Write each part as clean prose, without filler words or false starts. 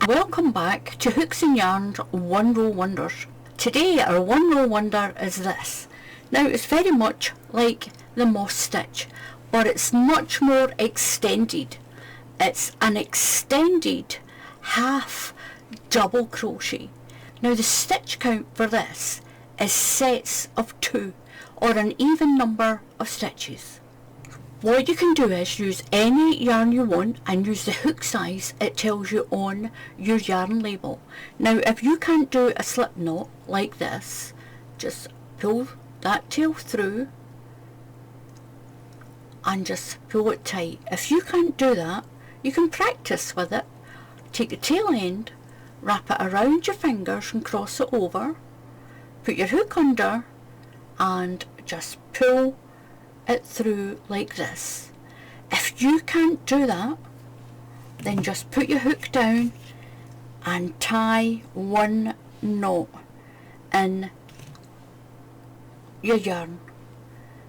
Welcome back to Hooks and Yarns One Row Wonders. Today our one row wonder is this. Now it's very much like the moss stitch, but it's much more extended. It's an extended half double crochet. Now the stitch count for this is sets of 2 or an even number of stitches. What you can do is use any yarn you want and use the hook size it tells you on your yarn label. Now if you can't do a slip knot like this, just pull that tail through and just pull it tight. If you can't do that, you can practice with it. Take the tail end, wrap it around your fingers and cross it over, put your hook under and just pull it through like this. If you can't do that, then just put your hook down and tie one knot in your yarn.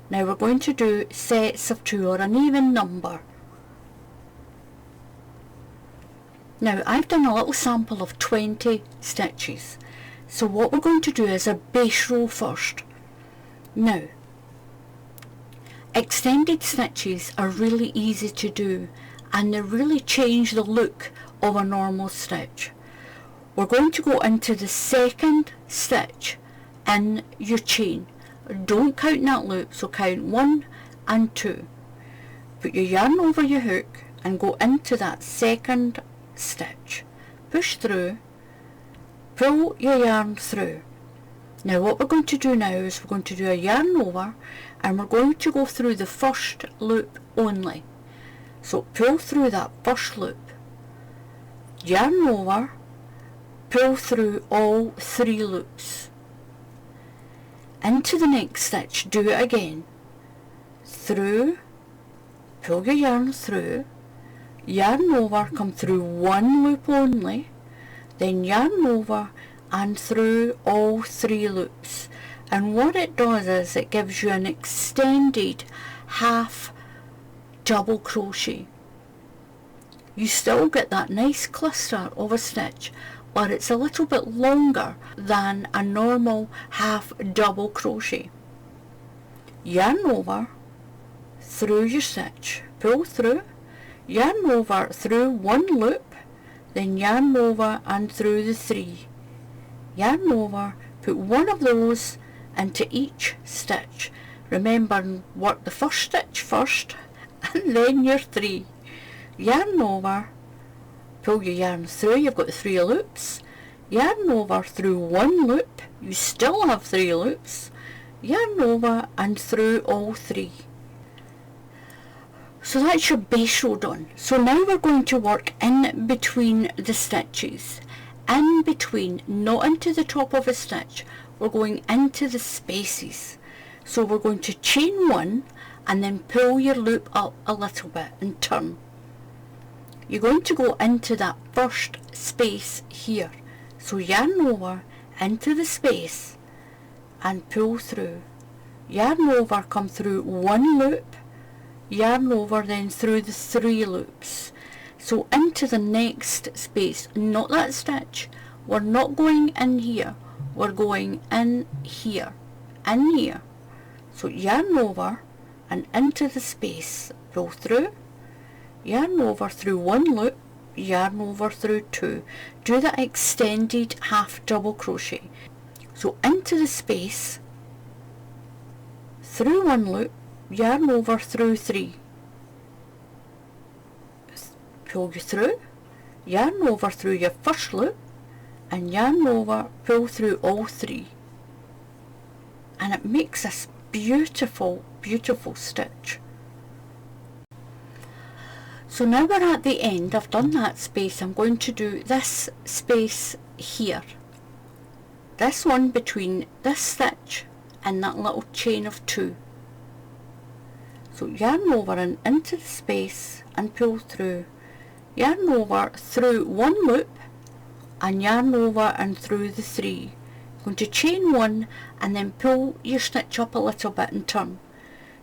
Now we're going to do sets of 2 or an even number. Now I've done a little sample of 20 stitches. So what we're going to do is a base row first. Now extended stitches are really easy to do and they really change the look of a normal stitch. We're going to go into the second stitch in your chain. Don't count that loop, so count 1 and 2. Put your yarn over your hook and go into that second stitch. Push through, pull your yarn through. Now what we're going to do now is we're going to do a yarn over and we're going to go through the first loop only. So pull through that first loop, yarn over, pull through all 3 loops. Into the next stitch, do it again. Through, pull your yarn through, yarn over, come through 1 loop only, then yarn over and through all 3 loops. And what it does is it gives you an extended half double crochet. You still get that nice cluster of a stitch, but it's a little bit longer than a normal half double crochet. Yarn over, through your stitch, pull through, yarn over through 1 loop, then yarn over and through the 3. Yarn over, put 1 of those into each stitch. Remember, work the first stitch first and then your 3. Yarn over, pull your yarn through, you've got the 3 loops, yarn over through 1 loop, you still have 3 loops, yarn over and through all 3. So that's your base row done. So now we're going to work in between the stitches. In between, not into the top of a stitch, we're going into the spaces. So we're going to chain 1 and then pull your loop up a little bit and turn. You're going to go into that first space here. So yarn over into the space and pull through. Yarn over, come through 1 loop, yarn over then through the 3 loops. So into the next space, not that stitch. We're not going in here, we're going in here, in here. So yarn over and into the space, pull through, yarn over through 1 loop, yarn over through 2. Do that extended half double crochet. So into the space, through 1 loop, yarn over through 3. Pull you through, yarn over through your first loop, and yarn over, pull through all 3. And it makes this beautiful, beautiful stitch. So now we're at the end. I've done that space. I'm going to do this space here. This one between this stitch and that little chain of 2. So yarn over and into the space and pull through. Yarn over through 1 loop and yarn over and through the 3. going to chain 1 and then pull your stitch up a little bit and turn.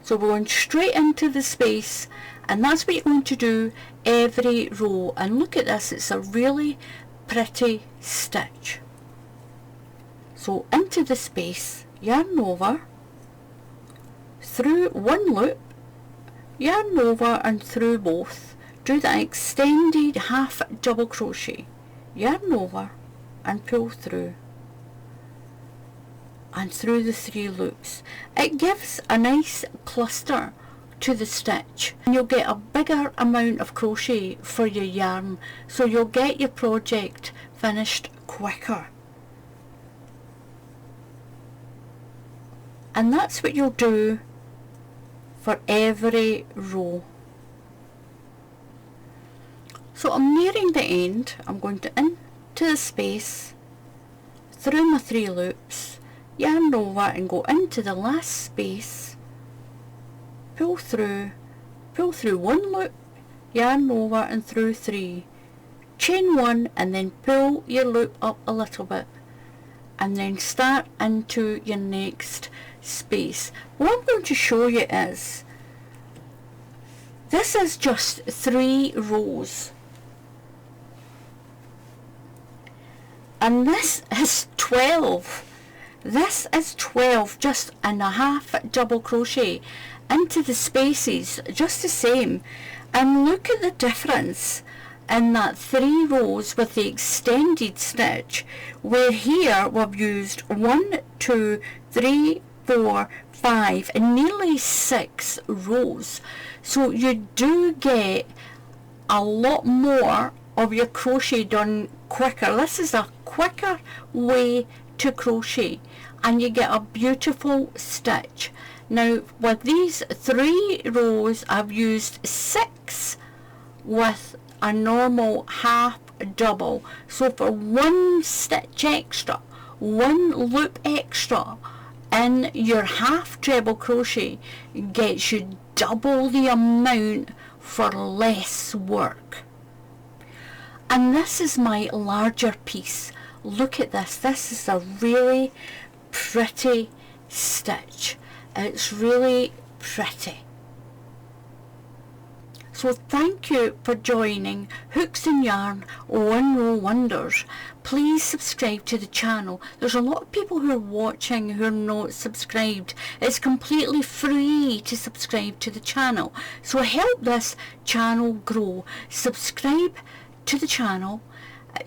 So we're going straight into the space, and that's what you're going to do every row. And look at this, it's a really pretty stitch. So into the space, yarn over, through one loop, yarn over and through both, do that extended half double crochet, yarn over and pull through and through the 3 loops. It gives a nice cluster to the stitch, and you'll get a bigger amount of crochet for your yarn, so you'll get your project finished quicker. And that's what you'll do for every row. So I'm nearing the end. I'm going to into the space, through my 3 loops, yarn over and go into the last space, pull through one loop, yarn over and through 3, chain 1 and then pull your loop up a little bit, and then start into your next space. What I'm going to show you is, this is just 3 rows, and this is 12. This is 12 just in a half double crochet into the spaces, just the same. And look at the difference in that 3 rows with the extended stitch, where here we've used 1, 2, 3, 4, 5 and nearly 6 rows. So you do get a lot more of your crochet done quicker. This is a quicker way to crochet, and you get a beautiful stitch. Now with these 3 rows I've used 6 with a normal half double, so for 1 stitch extra, 1 loop extra in your half treble crochet gets you double the amount for less work. And this is my larger piece. Look at this, this is a really pretty stitch. It's really pretty. So thank you for joining Hooks and Yarn One Row Wonders. Please subscribe to the channel. There's a lot of people who are watching who are not subscribed. It's completely free to subscribe to the channel. So help this channel grow. Subscribe to the channel.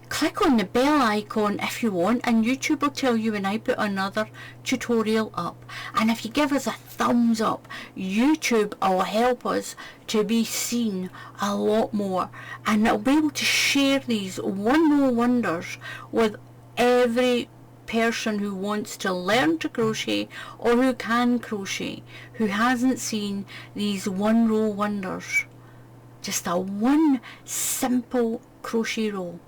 Click on the bell icon if you want, and YouTube will tell you when I put another tutorial up. And if you give us a thumbs up, YouTube will help us to be seen a lot more, and it'll be able to share these One Row Wonders with every person who wants to learn to crochet or who can crochet, who hasn't seen these One Row Wonders. Just a one simple crochet row.